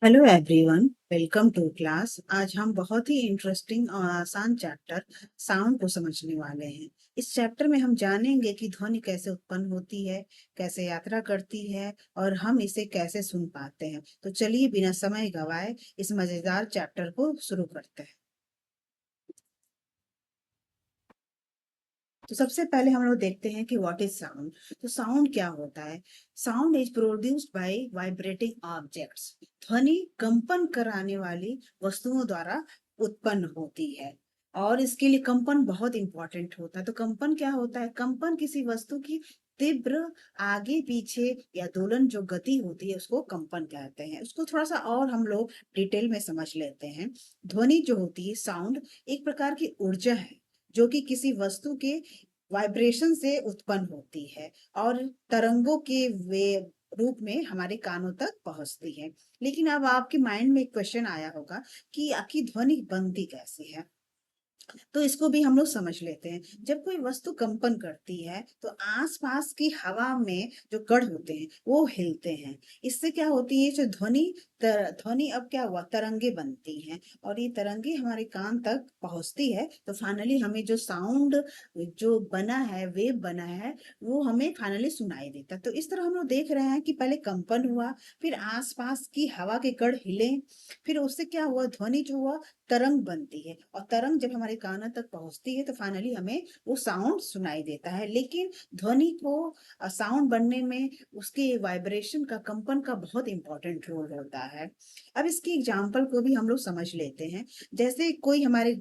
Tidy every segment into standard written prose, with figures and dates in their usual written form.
Hello everyone, welcome to class. आज हम बहुत ही इंटरेस्टिंग और आसान चैप्टर साउंड को समझने वाले हैं। इस चैप्टर में हम जानेंगे कि ध्वनि कैसे उत्पन्न होती है, कैसे यात्रा करती है और हम इसे कैसे सुन पाते हैं। तो चलिए बिना समय गवाए इस मजेदार चैप्टर को शुरू करते हैं। तो सबसे पहले हम लोग देखते हैं कि व्हाट इज साउंड। तो साउंड क्या होता है? Sound is produced by vibrating objects. ध्वनि कंपन कराने वाली वस्तुओं द्वारा उत्पन्न होती है और इसके लिए कंपन बहुत इंपॉर्टेंट होता है। तो कंपन क्या होता है? कंपन किसी वस्तु की तीव्र आगे पीछे या दोलन जो गति होती है उसको कंपन कहते हैं। उसको थोड़ा सा और हम लोग डिटेल में समझ लेते हैं। ध्वनि जो होती है, साउंड, एक प्रकार की ऊर्जा है जो कि किसी वस्तु के वाइब्रेशन से उत्पन्न होती है और तरंगों के वे रूप में हमारे कानों तक पहुंचती है। लेकिन अब आपके माइंड में एक क्वेश्चन आया होगा कि आखिर ध्वनि बनती कैसे है। तो इसको भी हम लोग समझ लेते हैं। जब कोई वस्तु कंपन करती है तो आसपास की हवा में जो कण होते हैं वो हिलते हैं। इससे क्या होती है, जो ध्वनि अब क्या हुआ, तरंगे बनती हैं और ये तरंगे हमारे कान तक पहुंचती है। तो फाइनली हमें जो साउंड जो बना है, वेव बना है, वो हमें फाइनली सुनाई देता है। तो इस तरह हम लोग देख रहे हैं कि पहले कंपन हुआ, फिर आसपास की हवा के कण हिले, फिर उससे क्या हुआ, ध्वनि जो हुआ तरंग बनती है और तरंग जब हमारे कानों तक पहुंचती है तो फाइनली हमें वो साउंड सुनाई देता है। लेकिन ध्वनि को साउंड बनने में उसके वाइब्रेशन का, कंपन का बहुत इंपॉर्टेंट रोल होता है। अब इसकी एग्जांपल को भी हम लोग समझ लेते हैं। जैसे कोई हमारे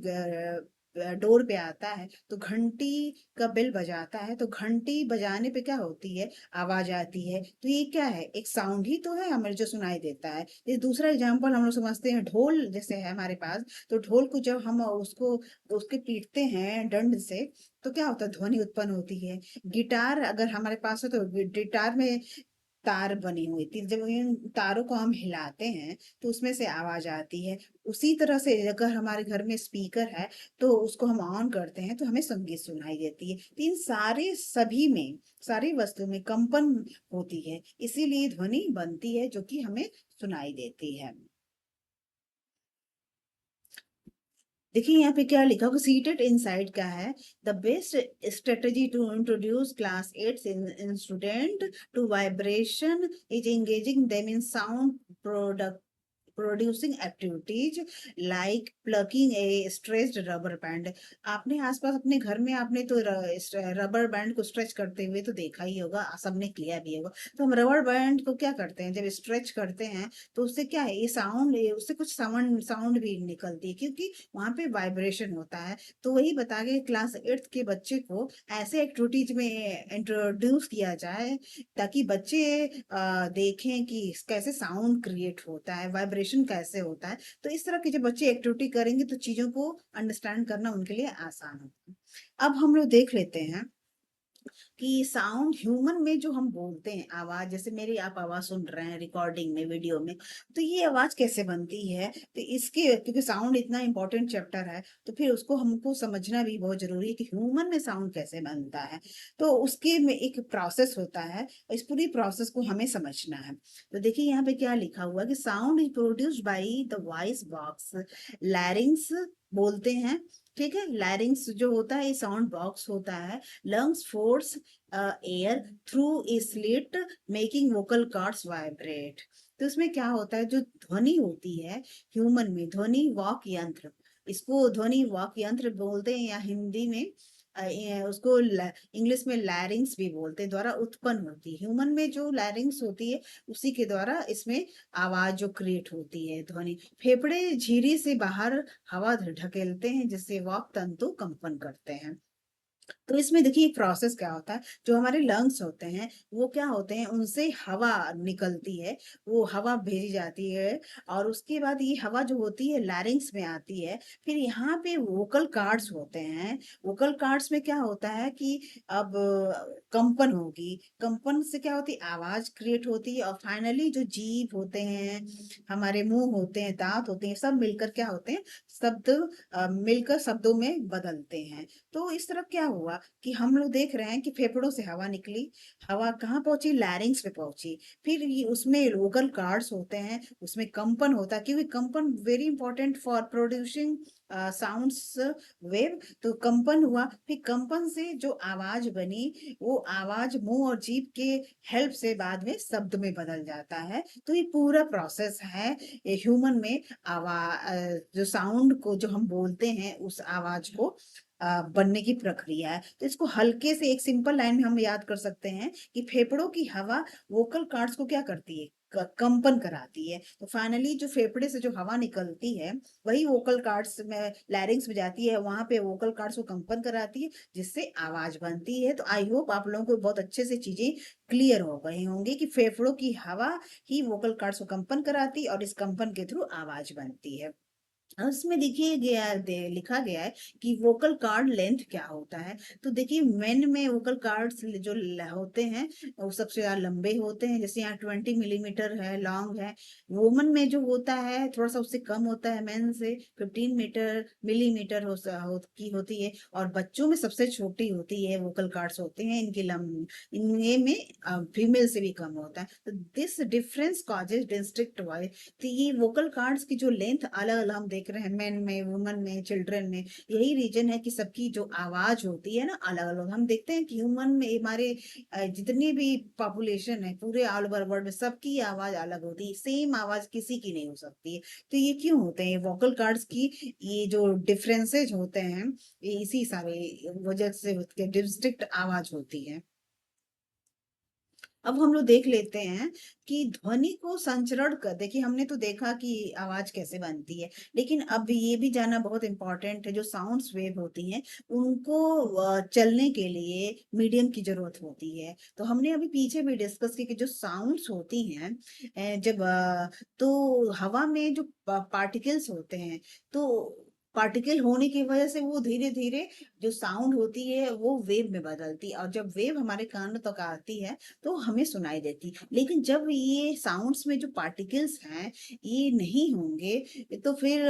डोर पे आता है तो घंटी का बेल बजाता है, तो घंटी बजाने पे क्या होती है, आवाज आती है। तो ये क्या है, एक साउंड ही तो है हमें जो सुनाई देता है। ये दूसरा एग्जांपल हम लोग समझते हैं, ढोल जैसे है हमारे पास। तो ढोल को जब हम उसको उसके पीटते हैं डंड से तो क्या होता है, ध्वनि उत्पन्न होती है। गिटार अगर हमारे पास है तो गिटार में तार बनी हुई थी, जब इन तारों को हम हिलाते हैं तो उसमें से आवाज आती है। उसी तरह से अगर हमारे घर में स्पीकर है तो उसको हम ऑन करते हैं तो हमें संगीत सुनाई देती है। तो इन सारे सभी में, सारी वस्तु में कंपन होती है, इसीलिए ध्वनि बनती है जो कि हमें सुनाई देती है। देखिए यहाँ पे क्या लिखा होगा, सीटेड इनसाइड क्या है, the best strategy to introduce class 8 in student to vibration is engaging them in sound product producing activities like plucking a stretched rubber band. आपने आसपास अपने घर में आपने तो रबर बैंड को स्ट्रेच करते हुए तो देखा ही होगा, सबने किया भी होगा। तो हम रबर बैंड को क्या करते हैं, जब स्ट्रेच करते हैं तो उससे क्या है, ये साउंड, उससे कुछ साउंड साउंड भी निकलती है क्योंकि वहां पे वाइब्रेशन होता है। तो वही बता के क्लास 8 के बच्चे को ऐसे एक्टिविटीज में इंट्रोड्यूस किया जाए ताकि बच्चे देखें कि कैसे साउंड क्रिएट होता है, वाइब्रेशन कैसे होता है। तो इस तरह के जब बच्चे एक्टिविटी करेंगे तो चीजों को अंडरस्टैंड करना उनके लिए आसान होता है। अब हम लोग देख लेते हैं कि साउंड ह्यूमन में जो हम बोलते हैं, आवाज, जैसे मेरी आप आवाज सुन रहे हैं रिकॉर्डिंग में, वीडियो में, तो ये आवाज कैसे बनती है। तो इसके, क्योंकि साउंड इतना इंपॉर्टेंट चैप्टर है तो फिर उसको हमको समझना भी बहुत जरूरी है कि ह्यूमन में साउंड कैसे बनता है। तो उसके में एक प्रोसेस होता है, इस पूरी प्रोसेस को हमें समझना है। तो देखिए यहाँ पे क्या लिखा हुआ है कि sound is produced by the voice box, लैरिंग्स बोलते हैं। ठीक है, लैरिंग्स जो होता है ये साउंड बॉक्स होता है। lungs force air through a slit making vocal cords vibrate। तो इसमें क्या होता है, जो ध्वनि होती है ह्यूमन में, ध्वनि वाक यंत्र, इसको ध्वनि वाक यंत्र बोलते हैं या हिंदी में उसको इंग्लिश में लैरिंग्स भी बोलते हैं, द्वारा उत्पन्न होती है। ह्यूमन में जो लैरिंग्स होती है उसी के द्वारा इसमें आवाज जो क्रिएट होती है, ध्वनि। फेफड़े झिरी से बाहर हवा ढकेलते हैं जिससे वाक तंतु कंपन करते हैं। तो इसमें देखिए प्रोसेस क्या होता है, जो हमारे लंग्स होते हैं वो क्या होते हैं, उनसे हवा निकलती है, वो हवा भेजी जाती है और उसके बाद ये हवा जो होती है लैरिंग्स में आती है। फिर यहाँ पे वोकल कार्ड्स होते हैं। वोकल कार्ड्स में क्या होता है कि अब कंपन होगी, कंपन से क्या होती है, आवाज क्रिएट होती है और फाइनली जो जीभ होते हैं, हमारे मुंह होते हैं, दांत होते हैं, सब मिलकर क्या होते हैं, शब्द मिलकर शब्दों में बदलते हैं। तो इस तरह क्या हुआ कि हम लोग देख रहे हैं कि फेफड़ों से हवा निकली, हवा कहाँ पहुंची, लैरिंग्स पे पहुंची, फिर ये उसमें लोकल कार्ड्स होते हैं, उसमें कंपन होता है, क्योंकि कंपन very important for producing sounds wave. तो कंपन हुआ, फिर कंपन से जो आवाज बनी, वो आवाज मुंह और जीभ के हेल्प से बाद में शब्द में बदल जाता है। तो ये पूरा प्रोसेस है ह्यूमन में जो साउंड को जो हम बोलते हैं उस आवाज को बनने की प्रक्रिया है। तो इसको हल्के से एक सिंपल लाइन में हम याद कर सकते हैं कि फेफड़ों की हवा वोकल कॉर्ड्स को क्या करती है, कंपन कराती है। तो फाइनली जो फेफड़े से जो हवा निकलती है वही वोकल कॉर्ड्स में, लैरिंग्स में जाती है, वहां पे वोकल कॉर्ड्स को कंपन कराती है, जिससे आवाज बनती है। तो आई होप आप लोगों को बहुत अच्छे से चीजें क्लियर हो गई होंगी कि फेफड़ों की हवा ही वोकल कॉर्ड्स को कंपन कराती है और इस कंपन के थ्रू आवाज बनती है। और उसमें देखिए लिखा गया है कि वोकल कार्ड लेंथ क्या होता है। तो देखिए मेन में वोकल कार्ड्स जो होते हैं वो सबसे ज्यादा लंबे होते हैं, जैसे यहाँ 20 मिलीमीटर है, लॉन्ग है। वुमन में जो होता है थोड़ा सा उससे कम होता है, मेन से 15 मिलीमीटर की होती है। और बच्चों में सबसे छोटी होती है वोकल कार्ड्स होते हैं, इनमें फीमेल से भी कम होता है। तो this difference causes district wise. तो ये वोकल कार्ड्स की जो लेंथ अलग अलग हम देख रहे हैं, मेन में, वुमन में, चिल्ड्रन में, यही रीजन है कि सबकी जो आवाज होती है ना अलग अलग। हम देखते हैं कि ह्यूमन में हमारे जितनी भी पॉपुलेशन है पूरे ऑल ओवर वर्ल्ड में, सबकी आवाज अलग होती है, सेम आवाज किसी की नहीं हो सकती है। तो ये क्यों होते हैं वोकल कार्ड्स की, ये जो डिफरेंसेज होते हैं, ये इसी सारे वजह से डिस्ट्रिक्ट आवाज होती है। अब हम लोग देख लेते हैं कि ध्वनि को संचरण कर, देखिए हमने तो देखा कि आवाज कैसे बनती है, लेकिन अब ये भी जानना बहुत इंपॉर्टेंट है, जो साउंड्स वेव होती हैं उनको चलने के लिए मीडियम की जरूरत होती है। तो हमने अभी पीछे भी डिस्कस किया कि जो साउंड्स होती हैं तो हवा में जो पार्टिकल्स होते हैं, तो पार्टिकल होने की वजह से वो धीरे धीरे जो साउंड होती है वो वेव में बदलती है, और जब वेव हमारे कान तक आती है तो हमें सुनाई देती। लेकिन जब ये साउंड्स में जो पार्टिकल्स हैं ये नहीं होंगे, तो फिर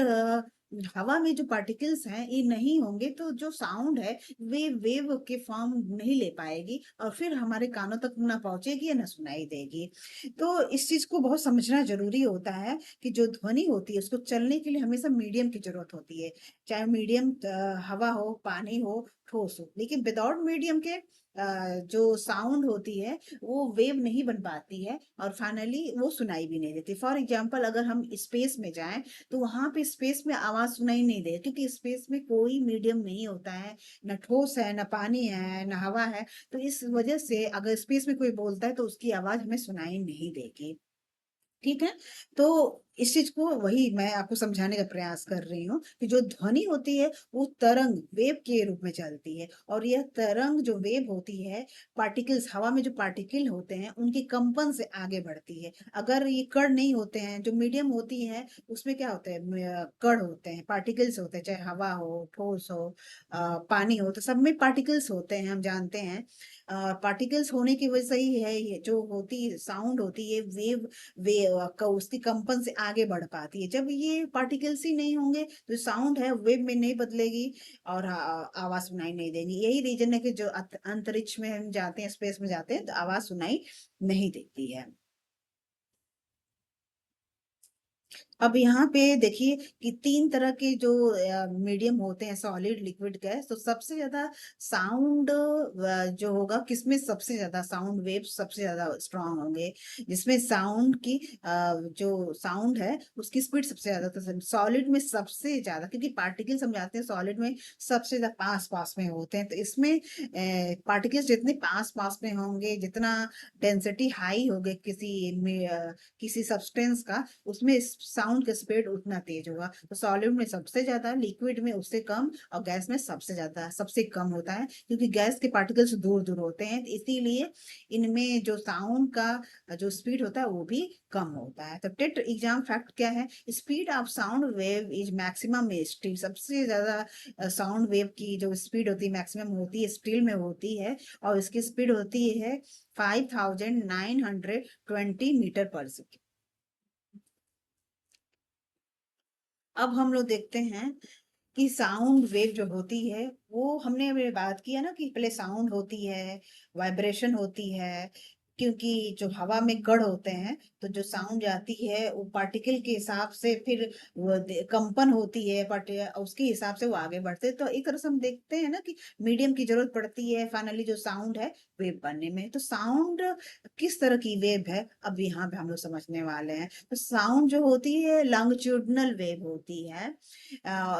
हवा में जो पार्टिकल्स हैं ये नहीं होंगे, तो जो साउंड है वे वेव के फॉर्म नहीं ले पाएगी, और फिर हमारे कानों तक ना पहुंचेगी ना सुनाई देगी। तो इस चीज को बहुत समझना जरूरी होता है कि जो ध्वनि होती है उसको चलने के लिए हमेशा मीडियम की जरूरत होती है, चाहे मीडियम हवा हो, पानी हो, ठोस हो। लेकिन विदाउट मीडियम के जो साउंड होती है वो वेव नहीं बन पाती है, और फाइनली वो सुनाई भी नहीं देती। फॉर एग्जाम्पल अगर हम स्पेस में जाएं तो वहां पे स्पेस में आवाज सुनाई नहीं दे, क्योंकि स्पेस में कोई मीडियम नहीं होता है, न ठोस है, न पानी है, न हवा है। तो इस वजह से अगर स्पेस में कोई बोलता है तो उसकी आवाज हमें सुनाई नहीं देगी। ठीक है। तो इस चीज को वही मैं आपको समझाने का प्रयास कर रही हूँ कि जो ध्वनि होती है वो तरंग वेव के रूप में चलती है, और यह तरंग जो वेव होती है, पार्टिकल्स, हवा में जो पार्टिकल होते हैं उनके कंपन से आगे बढ़ती है। अगर ये कण नहीं होते हैं, जो मीडियम होती है उसमें क्या होता है, कण होते हैं, पार्टिकल्स होते हैं, चाहे हवा हो, ठोस हो, पानी हो, तो सब में पार्टिकल्स होते हैं, हम जानते हैं। पार्टिकल्स होने की वजह से ही है ये जो होती साउंड होती है वेव, उसकी कंपन से आगे बढ़ पाती है। जब ये पार्टिकल्स ही नहीं होंगे तो साउंड है वेव में नहीं बदलेगी और आवाज सुनाई नहीं देगी। यही रीजन है कि जो अंतरिक्ष में हम जाते हैं, स्पेस में जाते हैं, तो आवाज सुनाई नहीं देती है। अब यहाँ पे देखिए कि तीन तरह के जो मीडियम होते हैं, सॉलिड, लिक्विड, गैस। तो सबसे ज्यादा साउंड जो होगा, किसमें सबसे ज्यादा साउंड वेव सबसे ज्यादा स्ट्रांग होंगे, जिसमें साउंड की जो साउंड है उसकी स्पीड सबसे ज्यादा, तो सॉलिड में सबसे ज्यादा, क्योंकि पार्टिकल समझाते हैं सॉलिड में सबसे ज्यादा पास पास में होते हैं। तो इसमें पार्टिकल्स जितने पास पास में होंगे, जितना डेंसिटी हाई होगे किसी सब्सटेंस का, उसमें साउंड का स्पीड उतना तेज होगा। तो सॉलिड में सबसे ज्यादा, लिक्विड में उससे कम, और गैस में सबसे ज्यादा, सबसे कम होता है, क्योंकि गैस के पार्टिकल्स दूर दूर होते हैं, इसीलिए इनमें जो साउंड का जो स्पीड होता है वो भी कम होता है। तो टेट एग्जाम फैक्ट क्या है, speed of sound wave is maximum में स्टील। सबसे ज्यादा साउंड वेव की जो स्पीड होती है मैक्सिमम होती है स्टील में होती है, और इसकी स्पीड होती है 5920 मीटर पर सेकेंड। अब हम लोग देखते हैं कि साउंड वेव जो होती है, वो हमने अभी बात किया ना कि पहले साउंड होती है, वाइब्रेशन होती है, क्योंकि जो हवा में कण होते हैं, तो जो साउंड जाती है वो पार्टिकल के हिसाब से फिर वो कंपन होती है, बट उसके हिसाब से वो आगे बढ़ते हैं। तो एक तरह से हम देखते हैं ना कि मीडियम की जरूरत पड़ती है फाइनली जो साउंड है वेव बनने में। तो साउंड किस तरह की वेव है, अब यहाँ पे हम लोग समझने वाले हैं। तो साउंड जो होती है लॉन्गिट्यूडिनल वेव होती है।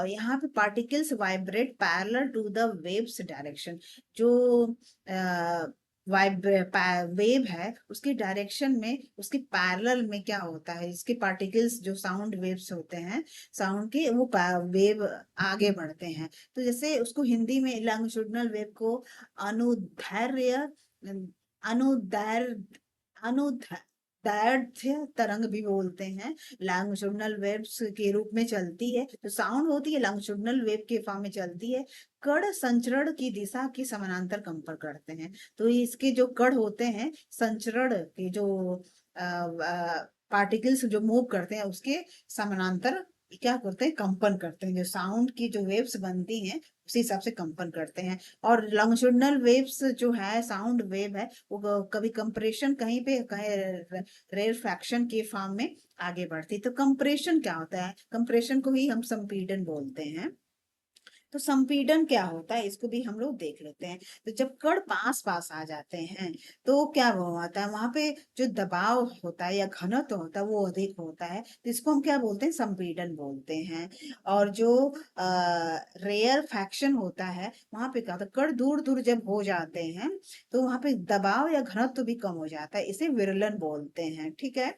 यहाँ पे particles vibrate parallel to the waves direction. जो वेव है उसकी डायरेक्शन में, उसके पैरेलल में क्या होता है, इसके पार्टिकल्स जो साउंड वेव्स होते हैं साउंड के, वो वेव आगे बढ़ते हैं। तो जैसे उसको हिंदी में लॉन्गिट्यूडिनल वेव को अनुदैर्ध्य अनुदैर्ध्य अनुदैर्ध्य तरंग भी बोलते हैं। लॉन्गिट्यूडिनल वेव्स के रूप में चलती है, तो साउंड होती है लॉन्गिट्यूडिनल वेव के फॉर्म में चलती है। कण संचरण की दिशा के समानांतर कंपन करते हैं। तो इसके जो कण होते हैं संचरण के जो पार्टिकल्स जो मूव करते हैं उसके समानांतर क्या करते हैं, कंपन करते हैं। जो साउंड की जो वेव्स बनती हैं उसी हिसाब से कंपन करते हैं। और लॉन्गिट्यूडिनल वेव्स जो है, साउंड वेव है, वो कभी कंप्रेशन कहीं पे कहीं रेरफैक्शन के फॉर्म में आगे बढ़ती। तो कंप्रेशन क्या होता है, कंप्रेशन को ही हम संपीड़न बोलते हैं। तो संपीड़न क्या होता है इसको भी हम लोग देख लेते हैं। तो जब कण पास पास आ जाते हैं तो क्या वो होता है, वहां पे जो दबाव होता है या घनत्व होता है वो अधिक होता है, तो इसको हम क्या बोलते हैं, संपीड़न बोलते हैं। और जो रेयर फैक्शन होता है वहां पे क्या होता है, कण दूर दूर जब हो जाते हैं तो वहां पे दबाव या घनत्व भी कम हो जाता है, इसे विरलन बोलते हैं। ठीक है।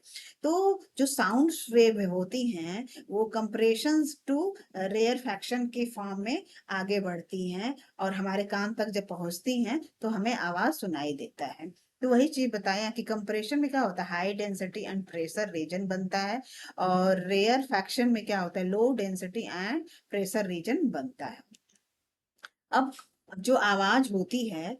तो जो साउंड वेव होती हैं वो कंप्रेशन टू रेयर फैक्शन के फॉर्म में आगे बढ़ती हैं, और हमारे कान तक जब पहुंचती हैं तो हमें आवाज सुनाई देता है। तो वही चीज बताया कि कंप्रेशन में क्या होता है, high density and pressure region बनता है। और रेयर फैक्शन में क्या होता है, low density and pressure region बनता है। अब जो आवाज होती है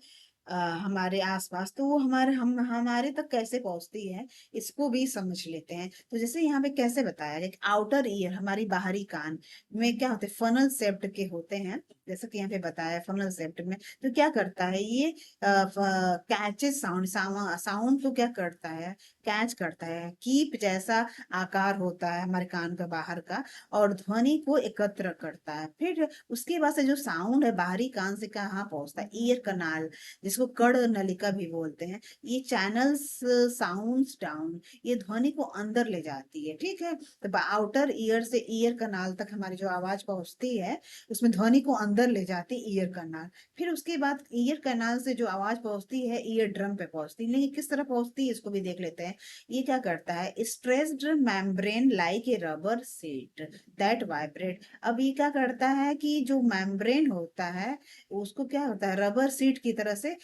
हमारे आसपास, तो वो हमारे तक कैसे पहुंचती है इसको भी समझ लेते हैं। तो जैसे यहाँ पे कैसे बताया जाए, आउटर ईयर हमारी बाहरी कान में क्या होते हैं, फनल शेप्ड के होते हैं। जैसे कि यहाँ पे बताया फनल शेप्ड में, तो क्या करता है ये, कैचेस साउंड, साउंड को क्या करता है, कैच करता है। कीप जैसा आकार होता है हमारे कान का बाहर का, और ध्वनि को एकत्र करता है। फिर उसके बाद से जो साउंड है बाहरी कान से कहाँ पहुंचता है, ईयर कनाल, जिसको कर्ण नलिका भी बोलते हैं। ये चैनल्स साउंड्स डाउन, ये ध्वनि को अंदर ले जाती है। ठीक है। तो आउटर ईयर से ईयर कनाल तक हमारी जो आवाज पहुंचती है उसमें ध्वनि को अंदर ले जाती है ईयर कनाल। फिर उसके बाद ईयर कनाल से जो आवाज पहुंचती है ईयर ड्रम पे पहुंचती है। लेकिन किस तरह पहुंचती है इसको भी देख लेते हैं। ये क्या करता है, stressed membrane like a rubber seat that vibrate. अब ये क्या करता है कि जो मेम्ब्रेन होता है उसको क्या होता है, रबर सीट की तरह से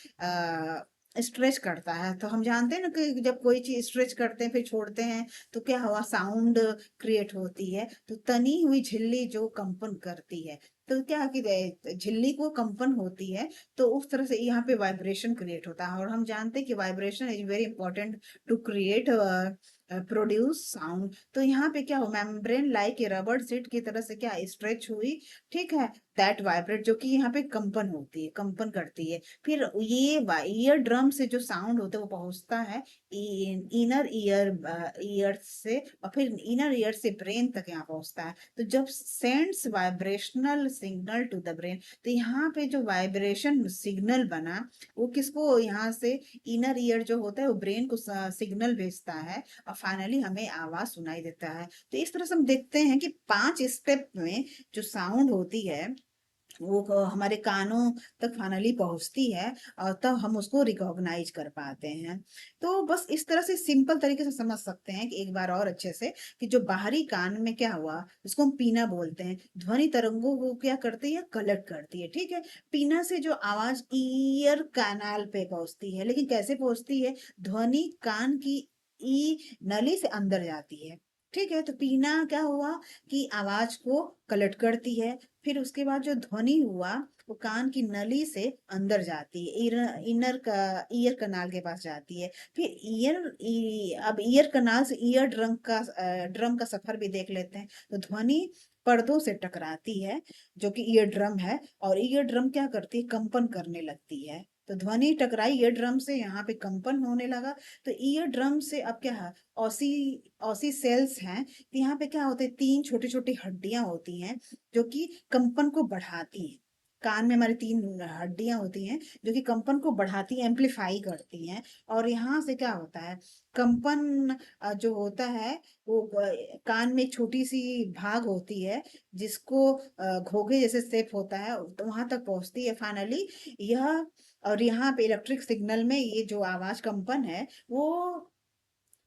स्ट्रेच करता है। तो हम जानते हैं ना कि जब कोई चीज स्ट्रेच करते हैं फिर छोड़ते हैं तो क्या हुआ, साउंड क्रिएट होती है। तो तनी हुई झिल्ली जो कंपन करती है, तो क्या कि झिल्ली को कंपन होती है, तो उस तरह से यहाँ पे वाइब्रेशन क्रिएट होता है। और हम जानते हैं कि vibration is very important to create produce sound. तो यहाँ पे क्या हो, मेम्ब्रेन लाइक रबर सीट की तरह से क्या स्ट्रेच हुई, ठीक है, दैट वाइब्रेट, जो कि यहाँ पे कंपन होती है, कंपन करती है। फिर ये ईयर ड्रम से जो साउंड होता है वो पहुंचता है इनर ईयर से, और फिर इनर ईयर से ब्रेन तक यहाँ पहुंचता है। तो जब sends vibrational signal to the brain, तो यहाँ पे जो वाइब्रेशन सिग्नल बना वो किसको, यहाँ से इनर ईयर जो होता है वो ब्रेन को सिग्नल भेजता है, और फाइनली हमें आवाज सुनाई देता है। तो इस तरह से हम देखते हैं कि 5 स्टेप में जो साउंड होती है वो हमारे कानों तक फाइनली पहुंचती है, और तब हम उसको रिकॉग्नाइज कर पाते हैं। तो बस इस तरह से सिंपल तरीके से समझ सकते हैं कि एक बार और अच्छे से, कि जो बाहरी कान में क्या हुआ, इसको हम पीना बोलते हैं, ध्वनि तरंगों को क्या करती है, कलेक्ट करती है। ठीक है। पीना से जो आवाज ईयर कैनाल पे पहुंचती है, लेकिन कैसे पहुंचती है, ध्वनि कान की ई नली से अंदर जाती है। ठीक है। तो पीना क्या हुआ कि आवाज को कलेक्ट करती है। फिर उसके बाद जो ध्वनि हुआ वो कान की नली से अंदर जाती है, इनर का ईयर कनाल के पास जाती है। फिर अब ईयर कनाल से ईयर ड्रम का सफर भी देख लेते हैं। तो ध्वनि पर्दों से टकराती है, जो कि ईयर ड्रम है, और ईयर ड्रम क्या करती है, कंपन करने लगती है। तो ध्वनि टकराई ईयर ड्रम से, यहाँ पे कंपन होने लगा। तो ईयर ड्रम से अब क्या है, ऑसी ऑसी सेल्स हैं। तो यहाँ पे क्या होते हैं, तीन छोटी छोटी हड्डियां होती हैं जो कि कंपन को बढ़ाती हैं। कान में हमारी तीन हड्डियां होती हैं जो कि कंपन को बढ़ाती, एम्पलीफाई करती हैं। और यहाँ से क्या होता है, कंपन जो होता है वो कान में एक छोटी सी भाग होती है जिसको घोंघे जैसे शेप होता है, तो वहां तक पहुंचती है फाइनली यह। और यहाँ पे इलेक्ट्रिक सिग्नल में ये जो आवाज कंपन है वो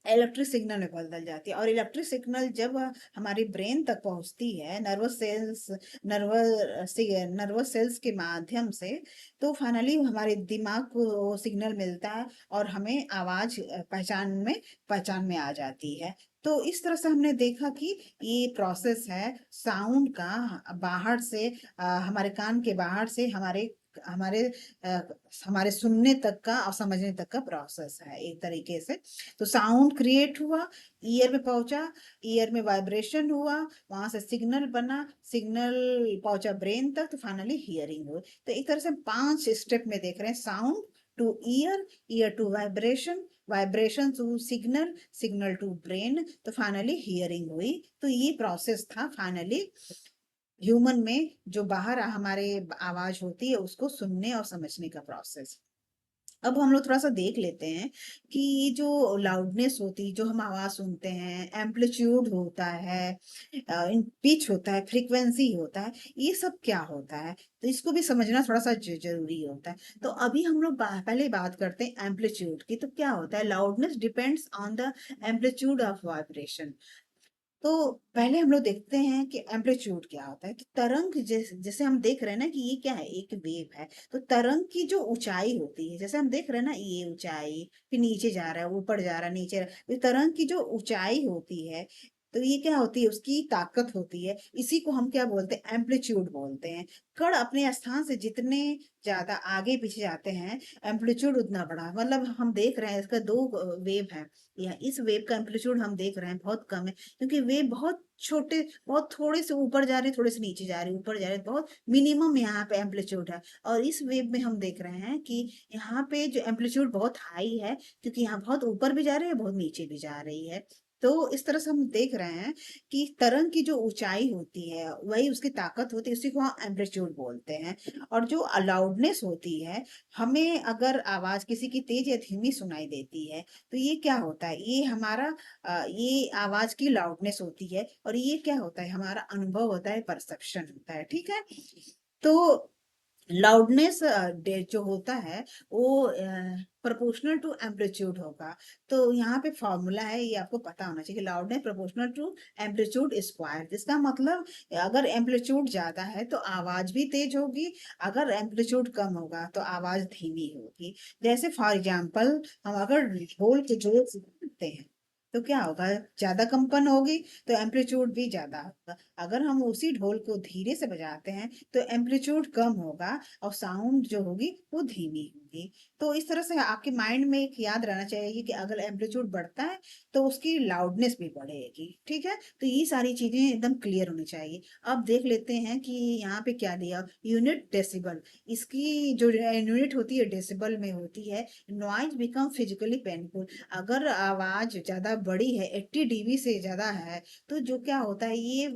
इलेक्ट्रिक सिग्नल में बदल जाती है। और इलेक्ट्रिक सिग्नल जब हमारी ब्रेन तक पहुंचती है नर्वस सेल्स के माध्यम से, तो फाइनली हमारे दिमाग को वो सिग्नल मिलता है और हमें आवाज पहचान में आ जाती है। तो इस तरह से हमने देखा कि ये प्रोसेस है साउंड का, बाहर से हमारे कान के बाहर से हमारे अ, हमारे सुनने तक का और समझने तक का प्रोसेस है एक तरीके से। तो साउंड क्रिएट हुआ, ईयर में पहुंचा, ईयर में वाइब्रेशन हुआ, वहां से सिग्नल बना, सिग्नल पहुंचा ब्रेन तक, तो फाइनली हियरिंग हुई। तो एक तरह से हम 5 स्टेप में देख रहे हैं, sound to ear, ear to vibration, vibration to signal, signal to brain, तो फाइनली हियरिंग हुई। तो ये प्रोसेस था फाइनली ह्यूमन में, जो बाहर हमारे आवाज होती है उसको सुनने और समझने का प्रोसेस। अब हम लोग थोड़ा सा देख लेते हैं कि ये जो लाउडनेस होती है, जो हम आवाज सुनते हैं, एम्पलीट्यूड होता है, पिच होता है, फ्रीक्वेंसी होता है, ये सब क्या होता है, तो इसको भी समझना थोड़ा सा जरूरी होता है। तो अभी हम लोग पहले बात करते हैं एम्पलीट्यूड की। तो क्या होता है, loudness depends on the amplitude of vibration. तो पहले हम लोग देखते हैं कि एम्पलीट्यूड क्या होता है। तो तरंग जैसे हम देख रहे हैं ना कि ये क्या है, एक वेव है। तो तरंग की जो ऊंचाई होती है, जैसे हम देख रहे हैं ना, ये ऊंचाई, फिर नीचे जा रहा है, ऊपर जा रहा है, नीचे तो तरंग की जो ऊंचाई होती है, तो ये क्या होती है, उसकी ताकत होती है। इसी को हम क्या बोलते हैं, एम्पलीट्यूड बोलते हैं। कण अपने स्थान से जितने ज्यादा आगे पीछे जाते हैं, एम्पलीट्यूड उतना बड़ा। मतलब हम देख रहे हैं इसका दो वेव है, या इस वेव का एम्पलीट्यूड हम देख रहे हैं बहुत कम है, क्योंकि वे बहुत छोटे, बहुत थोड़े से ऊपर जा रहे, थोड़े से नीचे जा रहे, ऊपर जा रहे, बहुत मिनिमम यहाँ पे एम्पलीट्यूड है। और इस वेव में हम देख रहे हैं कि यहाँ पे जो एम्पलीट्यूड बहुत हाई है, क्योंकि यहाँ बहुत ऊपर भी जा रही है, बहुत नीचे भी जा रही है। तो इस तरह से हम देख रहे हैं कि तरंग की जो ऊंचाई होती है वही उसकी ताकत होती है, उसी को हम एम्पलीट्यूड बोलते हैं। और जो अलाउडनेस होती है, हमें अगर आवाज किसी की तेज या धीमी सुनाई देती है, तो ये क्या होता है, ये हमारा ये आवाज की लाउडनेस होती है। और ये क्या होता है, हमारा अनुभव होता है, परसेप्शन होता है, ठीक है। तो लाउडनेस जो होता है वो प्रोपोर्शनल टू एम्पलीट्यूड होगा। तो यहाँ पे फॉर्मूला है, ये आपको पता होना चाहिए, loudness proportional to amplitude square. जिसका मतलब अगर एम्पलीट्यूड ज्यादा है तो आवाज भी तेज होगी, अगर एम्पलीट्यूड कम होगा तो आवाज धीमी होगी। जैसे फॉर एग्जाम्पल, हम अगर ढोल के जोर से बजाते हैं तो क्या होगा, ज्यादा कंपन होगी, तो एम्पलीट्यूड भी ज्यादा होगा। अगर हम उसी ढोल को धीरे से बजाते हैं तो एम्पलीट्यूड कम होगा और साउंड जो होगी वो धीमी होगी। तो इस तरह से आपके माइंड में एक याद रहना चाहिए कि अगर एम्पलीट्यूड बढ़ता है तो उसकी लाउडनेस भी बढ़ेगी, ठीक है। तो ये सारी चीजें एकदम क्लियर होनी चाहिए। अब देख लेते हैं कि यहाँ पे क्या दिया, यूनिट डेसिबल। इसकी जो यूनिट होती है डेसिबल में होती है, नॉइज बिकम फिजिकली पेनफुल। अगर आवाज ज्यादा बड़ी है, 80 dB से ज्यादा है, तो जो क्या होता है, ये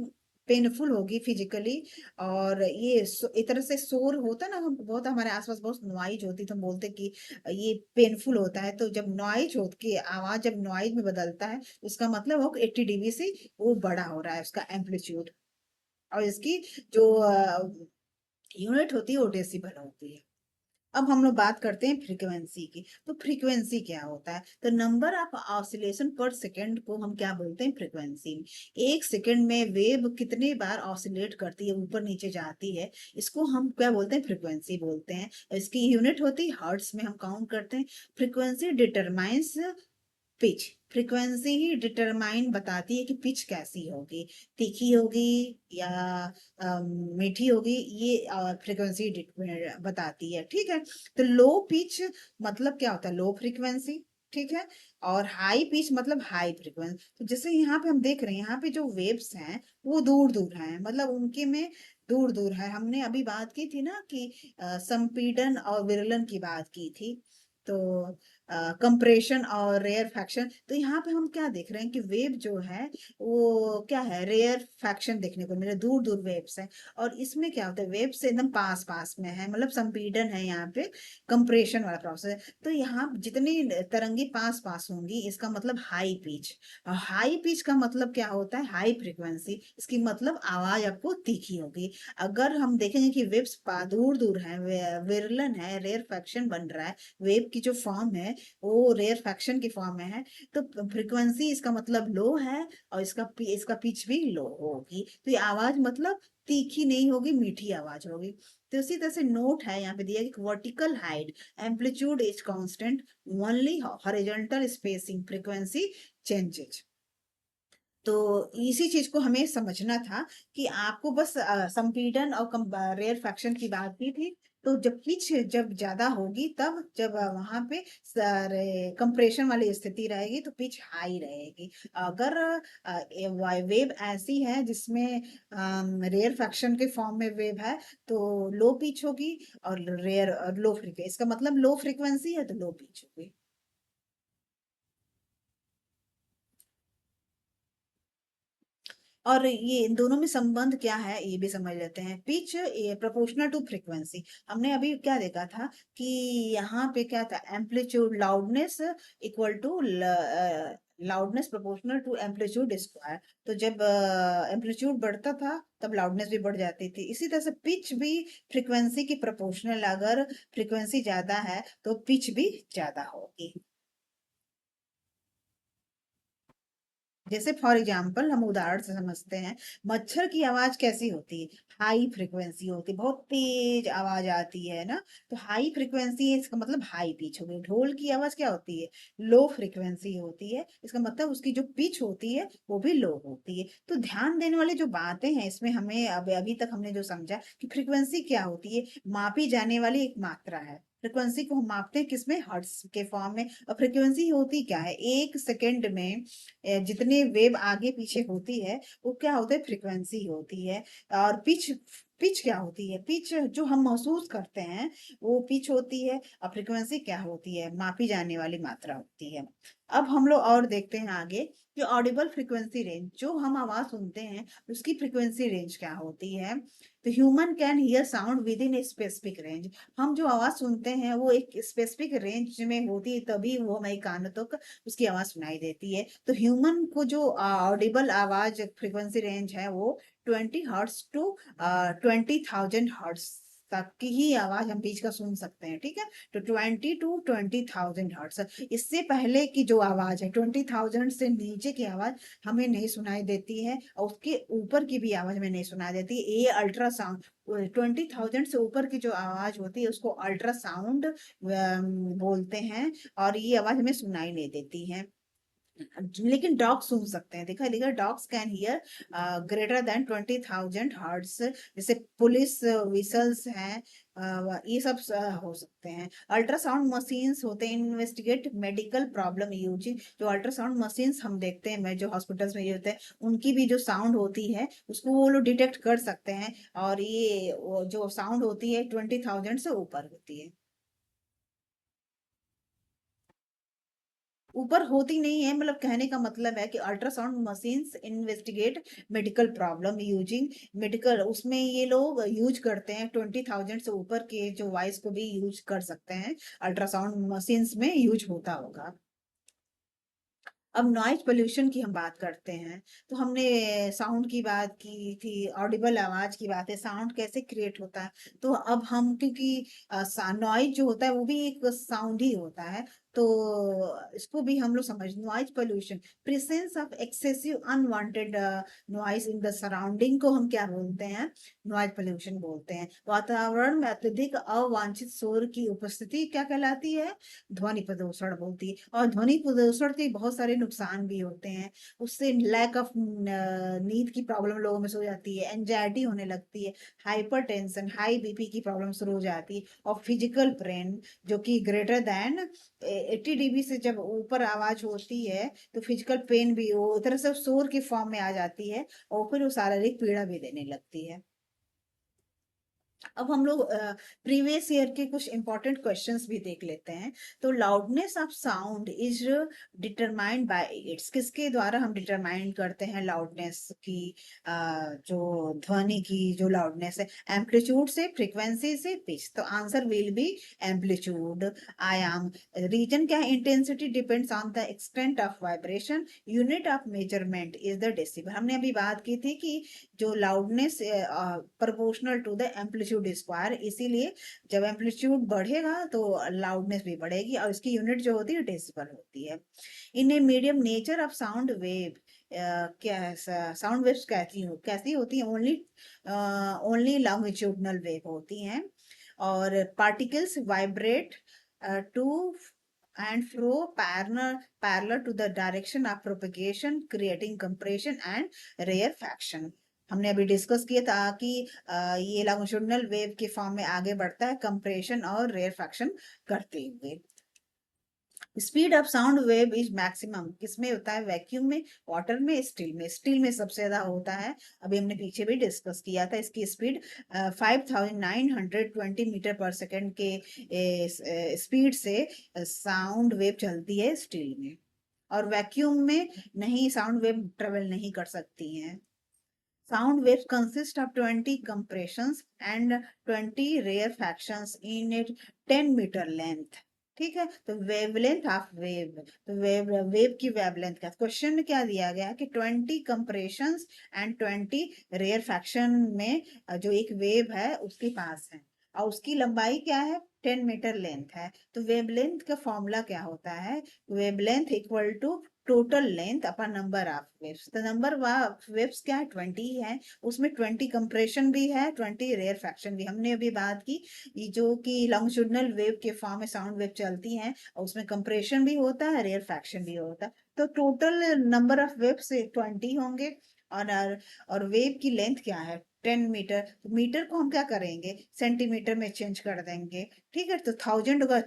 पेनफुल होगी फिजिकली। और ये एक तरह से शोर होता है ना, हम बहुत हमारे आसपास बहुत नॉइज होती है, तो हम बोलते हैं कि ये पेनफुल होता है। तो जब नॉइज होती के आवाज जब नॉइज में बदलता है, उसका मतलब हो 80 dB से वो बड़ा हो रहा है उसका एम्पलीट्यूड। और इसकी जो यूनिट होती है वो डेसिबल होती है। अब हम लोग बात करते हैं फ्रीक्वेंसी की। तो फ्रीक्वेंसी क्या होता है, तो नंबर ऑफ ऑसिलेशन पर सेकंड को हम क्या बोलते हैं, फ्रीक्वेंसी। एक सेकंड में वेव कितने बार ऑसिलेट करती है, ऊपर नीचे जाती है, इसको हम क्या बोलते हैं, फ्रीक्वेंसी बोलते हैं। इसकी यूनिट होती है हर्ट्ज में हम काउंट करते हैं। फ्रीक्वेंसी डिटरमाइंस पिच, फ्रीक्वेंसी ही डिटरमाइन बताती है कि पिच कैसी होगी, तीखी होगी या मीठी होगी, ये फ्रीक्वेंसी बताती है, ठीक है। तो लो पिच मतलब क्या होता है, लो फ्रीक्वेंसी, ठीक है। और हाई पिच मतलब हाई फ्रीक्वेंसी। तो जैसे यहाँ पे हम देख रहे हैं, यहाँ पे जो वेव्स हैं वो दूर दूर हैं, मतलब उनके में दूर दूर है। हमने अभी बात की थी ना कि संपीड़न और विरलन की बात की थी, तो कंप्रेशन और रेयर फैक्शन। तो यहाँ पे हम क्या देख रहे हैं कि वेव जो है वो क्या है, रेयर फैक्शन देखने को मिले, दूर दूर वेव्स है। और इसमें क्या होता है, वेव्स एकदम पास पास में है, मतलब संपीड़न है यहाँ पे, कंप्रेशन वाला प्रोसेस। तो यहाँ जितनी तरंगी पास पास होंगी इसका मतलब हाई पिच। और हाई पिच का मतलब क्या होता है, हाई फ्रिक्वेंसी, इसकी मतलब आवाज आपको तीखी होगी। अगर हम देखेंगे कि वेव्स दूर दूर है, विरलन है, रेयर फैक्शन बन रहा है, वेव की जो फॉर्म है वो रेयर फैक्शन की फॉर्म में है, तो फ्रीक्वेंसी इसका मतलब लो है, और इसका पिच भी लो होगी। तो ये आवाज मतलब तीखी नहीं होगी, मीठी आवाज होगी। तो इसी तरह से नोट है यहाँ पे दिया कि vertical height, amplitude is constant, only horizontal spacing frequency changes. तो इसी चीज को हमें समझना था कि आपको बस संपीड़न और रेयर फ्रैक्शन की बात की थी। तो जब पिच जब ज्यादा होगी तब, जब वहां पे कंप्रेशन वाली स्थिति रहेगी तो पिच हाई रहेगी। अगर वेव ऐसी है जिसमें रेयर फ्रैक्शन के फॉर्म में वेव है तो लो पिच होगी, और रेयर लो फ्रीक्वेंसी, इसका मतलब लो फ्रीक्वेंसी है तो लो पिच होगी। और ये इन दोनों में संबंध क्या है ये भी समझ लेते हैं। पिच प्रोपोर्शनल टू फ्रीक्वेंसी, हमने अभी क्या देखा था कि यहाँ पे क्या था, amplitude loudness equal to loudness proportional to amplitude square. तो जब एम्पलीट्यूड बढ़ता था तब लाउडनेस भी बढ़ जाती थी। इसी तरह से पिच भी फ्रीक्वेंसी की प्रोपोर्शनल, अगर फ्रीक्वेंसी ज्यादा है तो पिच भी ज्यादा होगी। जैसे फॉर एग्जाम्पल हम उदाहरण से समझते हैं, मच्छर की आवाज कैसी होती है, हाई फ्रिक्वेंसी होती है, बहुत तेज आवाज आती है ना, तो हाई फ्रिक्वेंसी है, इसका मतलब हाई पिच हो गई। ढोल की आवाज क्या होती है, लो फ्रिक्वेंसी होती है, इसका मतलब उसकी जो पिच होती है वो भी लो होती है। तो ध्यान देने वाली जो बातें हैं इसमें, हमें अब अभी तक हमने जो समझा कि फ्रिक्वेंसी क्या होती है, मापी जाने वाली एक मात्रा है। फ्रिक्वेंसी को हम मापते हैं किसमें, हर्ट्ज के फॉर्म में। और फ्रिक्वेंसी होती क्या है, एक सेकेंड में जितने वेव आगे पीछे होती है वो क्या होता है, फ्रीक्वेंसी होती है। और पिच, पिच क्या होती है, पिच जो हम महसूस करते हैं वो पिच होती है। और फ्रीक्वेंसी क्या होती है, मापी जाने वाली मात्रा होती है। अब हम लोग और देखते हैं आगे कि ऑडिबल फ्रीक्वेंसी रेंज, जो हम आवाज सुनते हैं उसकी फ्रीक्वेंसी रेंज क्या होती है। तो human can hear sound with in a specific range, हम जो आवाज सुनते हैं वो एक स्पेसिफिक रेंज में होती है, तभी वो हमारी कानों तक उसकी आवाज सुनाई देती है। तो ह्यूमन को जो ऑडिबल आवाज फ्रीक्वेंसी रेंज है वो 20 हर्ट्स टू 20,000 हर्ट्स तक की ही आवाज हम बीच का सुन सकते हैं, ठीक है। तो 20 to 20,000 हर्ट्स, इससे पहले की जो आवाज है 20,000 से नीचे की आवाज हमें नहीं सुनाई देती है, और उसके ऊपर की भी आवाज हमें नहीं सुनाई देती। ये अल्ट्रासाउंड, 20,000 से ऊपर की जो आवाज होती है उसको अल्ट्रासाउंड बोलते हैं, और ये आवाज हमें सुनाई नहीं देती है। लेकिन डॉग सुन सकते हैं, देखा लिखा, dogs can hear greater than 20,000 hertz. जैसे पुलिस विसल्स हैं, ये सब हो सकते हैं। अल्ट्रासाउंड मशीन्स होते हैं, इन्वेस्टिगेट मेडिकल प्रॉब्लम यूजिंग, जो अल्ट्रासाउंड मशीन्स हम देखते हैं जो हॉस्पिटल्स में ये होते हैं, उनकी भी जो साउंड होती है उसको वो लोग डिटेक्ट कर सकते हैं। और ये जो साउंड होती है 20,000 से ऊपर होती है, ऊपर होती नहीं है। मतलब कहने का मतलब है कि ultrasound machines investigate medical problem using medical, उसमें ये लोग यूज करते हैं 20,000 से ऊपर के जो वॉइस को भी यूज कर सकते हैं, अल्ट्रासाउंड मशीन्स में यूज होता होगा। अब नॉइज पोल्यूशन की हम बात करते हैं। तो हमने साउंड की बात की थी, ऑडिबल आवाज की बात है, साउंड कैसे क्रिएट होता है। तो अब हम, क्योंकि नॉइज जो होता है वो भी एक साउंड ही होता है, तो इसको भी हम लोग समझ, noise pollution, presence of excessive unwanted noise in the surrounding को हम क्या बोलते हैं, नॉइज पोल्यूशन बोलते हैं। वातावरण में अत्यधिक अवांछित शोर की उपस्थिति क्या कहलाती है, ध्वनि प्रदूषण बोलती है। और ध्वनि प्रदूषण के बहुत सारे नुकसान भी होते हैं, उससे लैक ऑफ नींद की प्रॉब्लम लोगों में हो जाती है, एंजाइटी होने लगती है, हाइपरटेंशन, हाई बीपी की प्रॉब्लम शुरू हो जाती है, और फिजिकल ब्रेन जो कि ग्रेटर देन 80 dB से जब ऊपर आवाज होती है तो फिजिकल पेन भी वो तरह से शोर की फॉर्म में आ जाती है, और फिर वो शारीरिक पीड़ा भी देने लगती है। अब हम लोग प्रीवियस ईयर के कुछ इंपॉर्टेंट क्वेश्चंस भी देख लेते हैं। तो loudness of sound is determined by it's, किसके द्वारा हम डिटरमाइन करते हैं लाउडनेस की, जो ध्वनि की जो लाउडनेस है, एम्पलीट्यूड से, फ्रीक्वेंसी से, पिच। तो आंसर विल बी एम्पलीट्यूड। आयाम, रीजन क्या है, intensity depends on the extent of vibration, unit of measurement is the decibel. हमने अभी बात की थी कि जो loudness proportional to the amplitude square, इसीलिए जब एम्पलीट्यूड बढ़ेगा तो लाउडनेस भी बढ़ेगी, और इसकी यूनिट जो होती है डेसिबल होती है। In a medium nature of sound wave, क्या है, साउंड वेव्स कैसी होती है, ओनली लॉन्गिट्यूडनल वेव होती हैं, और particles vibrate to and fro parallel to the direction of propagation, creating compression and rarefaction। हमने अभी डिस्कस किया था कि ये लॉन्गिट्यूडनल वेव के फॉर्म में आगे बढ़ता है कंप्रेशन और रेयरफैक्शन करते हुए। Speed of sound wave is maximum किसमें होता है, वैक्यूम में, वाटर में, स्टील में। स्टील में सबसे ज्यादा होता है, अभी हमने पीछे भी डिस्कस किया था। इसकी स्पीड 5920 मीटर पर सेकेंड के स्पीड से साउंड वेव चलती है स्टील में, और वैक्यूम में नहीं, साउंड वेव ट्रेवल नहीं कर सकती हैं। Sound waves consist of 20 compressions and 20 rarefactions in a 10 metre length. ठीक है, तो वेवलेंथ ऑफ वेव, तो वेव की वेवलेंथ का क्वेश्चन में क्या दिया गया है कि 20 कंप्रेशंस एंड 20 रेयरफैक्शन में जो एक वेव है उसके पास है, और उसकी लंबाई क्या है, 10 मीटर लेंथ है। तो वेवलेंथ का फॉर्मूला क्या होता है, wavelength equal to total length upon number of waves. तो नंबर ऑफ वेव्स क्या है, 20 है, उसमें 20 कंप्रेशन भी है, 20 रेयरफैक्शन भी। हमने अभी बात की ये जो कि लॉन्गिट्यूडनल वेव के फॉर्म में साउंड वेव चलती हैं, और उसमें कंप्रेशन भी होता है, रेयरफैक्शन भी होता है। तो टोटल नंबर ऑफ वेव्स 20 होंगे, और वेव की लेंथ क्या है, 10 मीटर। तो मीटर को हम क्या करेंगे, सेंटीमीटर में चेंज कर देंगे। ठीक है, तो 1000 होगा,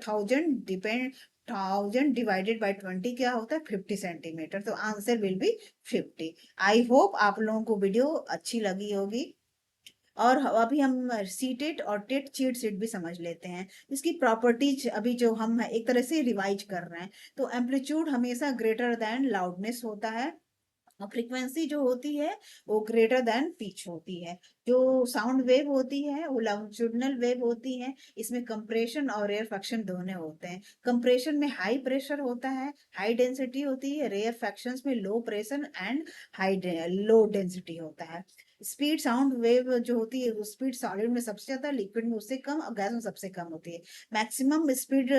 1000 डिवाइडेड बाय 20 क्या होता है, 50 सेंटीमीटर। तो answer will B 50। I hope आप लोगों को वीडियो अच्छी लगी होगी। और अभी हम सीटेट और टेट चीट सीट भी समझ लेते हैं। इसकी प्रॉपर्टीज अभी जो हम एक तरह से रिवाइज कर रहे हैं। तो एम्पलीट्यूड हमेशा ग्रेटर देन लाउडनेस होता है, और फ्रीक्वेंसी जो होती है वो ग्रेटर देन पिच होती है। जो साउंड वेव होती है वो लॉन्गिट्यूडनल वेव होती है, इसमें कंप्रेशन और रेयरफैक्शन दोनों होते हैं। कंप्रेशन में हाई प्रेशर होता है, हाई डेंसिटी होती है, रेयरफैक्शंस में low pressure and high low density होता है। स्पीड साउंड वेव जो होती है वो स्पीड सॉलिड में सबसे ज्यादा, लिक्विड में उससे कम, और गैस में सबसे कम होती है। मैक्सिमम स्पीड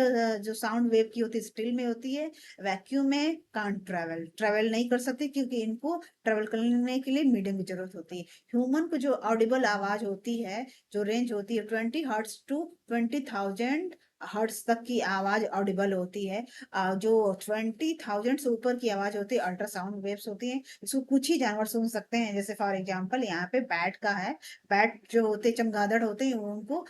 जो साउंड वेव की होती है स्टिल में होती है, वैक्यूम में कांट ट्रेवल नहीं कर सकती, क्योंकि इनको ट्रेवल करने के लिए मीडियम की जरूरत होती है। ह्यूमन को जो ऑडिबल आवाज होती है, जो रेंज होती है 20 हर्ट्ज टू 20,000 हर्ट्ज तक की आवाज ऑडिबल होती है। जो 20,000 से ऊपर की आवाज होती है अल्ट्रासाउंड वेव्स होती है। इसको कुछ ही जानवर सुन सकते हैं, जैसे फॉर एग्जांपल यहाँ पे बैट का है, बैट जो होते चमगादड़ होते हैं उनको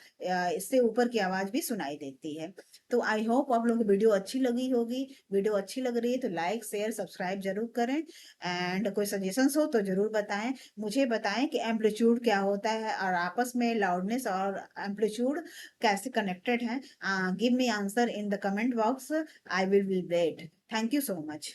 इससे ऊपर की आवाज भी सुनाई देती है। तो आई होप आप लोगों को वीडियो अच्छी लगी होगी। वीडियो अच्छी लग रही है तो लाइक शेयर सब्सक्राइब जरूर करें, एंड कोई सजेशंस हो तो जरूर बताएं। मुझे बताएं कि एम्पलीट्यूड क्या होता है, और आपस में लाउडनेस और एम्पलीट्यूड कैसे कनेक्टेड हैं। Give me answer in the comment box, I will be wait. Thank you so much.